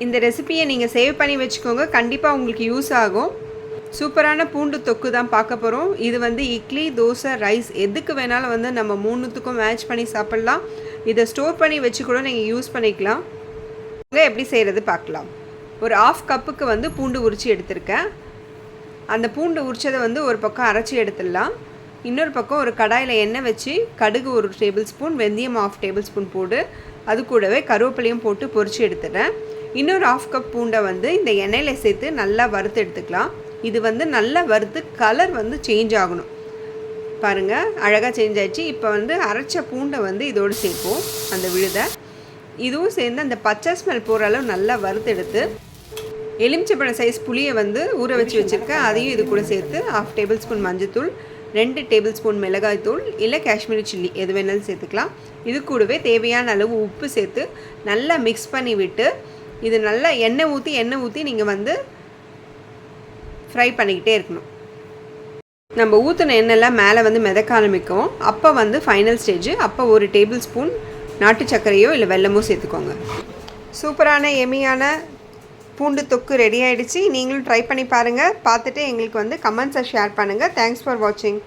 இந்த ரெசிபியை நீங்கள் சேவ் பண்ணி வச்சுக்கோங்க, கண்டிப்பாக உங்களுக்கு யூஸ் ஆகும். சூப்பரான பூண்டு தொக்கு தான் பார்க்க போகிறோம். இது வந்து இட்லி, தோசை, ரைஸ் எதுக்கு வேணாலும் வந்து நம்ம மூணுத்துக்கும் மேட்ச் பண்ணி சாப்பிட்லாம். இதை ஸ்டோர் பண்ணி வச்சு கூட நீங்கள் யூஸ் பண்ணிக்கலாம். எப்படி செய்கிறது பார்க்கலாம். ஒரு 1/2 கப்புக்கு வந்து பூண்டு உரித்து எடுத்திருக்கேன். அந்த பூண்டு உரிச்சதை வந்து ஒரு பக்கம் அரைச்சி எடுத்துடலாம். இன்னொரு பக்கம் ஒரு கடாயில் எண்ணெய் வச்சு கடுகு 1 டேபிள் ஸ்பூன், வெந்தயம் 1/2 டேபிள் ஸ்பூன் போட்டு அது கூடவே கருவேப்பிலையும் போட்டு பொரித்து எடுத்துட்டேன். இன்னொரு 1/2 கப் பூண்டை வந்து இந்த எண்ணெயில் சேர்த்து நல்லா வறுத்து எடுத்துக்கலாம். இது வந்து நல்லா வறுத்து கலர் வந்து சேஞ்ச் ஆகணும். பாருங்கள், அழகாக சேஞ்ச் ஆகிடுச்சு. இப்போ வந்து அரைச்ச பூண்டை வந்து இதோடு சேர்ப்போம். அந்த விழுதை இதுவும் சேர்ந்து அந்த பச்சை ஸ்மெல் போகிற அளவு நல்லா வறுத்து எடுத்து எலுமிச்சைப்பழம் சைஸ் புளியை வந்து ஊற வச்சு வச்சுருக்கேன். அதையும் இது கூட சேர்த்து 1/2 டேபிள் ஸ்பூன் மஞ்சத்தூள், 2 டேபிள் ஸ்பூன் மிளகாய் தூள் இல்லை காஷ்மீரி சில்லி எது வேணாலும் சேர்த்துக்கலாம். இது கூடவே தேவையான அளவு உப்பு சேர்த்து நல்லா மிக்ஸ் பண்ணி விட்டு இது நல்லா எண்ணெய் ஊற்றி நீங்கள் வந்து ஃப்ரை பண்ணிக்கிட்டே இருக்கணும். நம்ம ஊற்றின எண்ணெய்லாம் மேலே வந்து மிதக்க ஆரம்பிக்கும். அப்போ வந்து ஃபைனல் ஸ்டேஜ். அப்போ 1 டேபிள் ஸ்பூன் நாட்டு சர்க்கரையோ இல்லை வெல்லமோ சேர்த்துக்கோங்க. சூப்பரான எம்மியான பூண்டு தொக்கு ரெடி ஆகிடுச்சு. நீங்களும் ட்ரை பண்ணி பாருங்கள். பார்த்துட்டு எங்களுக்கு வந்து கமெண்ட்ஸை ஷேர் பண்ணுங்கள். தேங்க்ஸ் ஃபார் வாட்சிங்.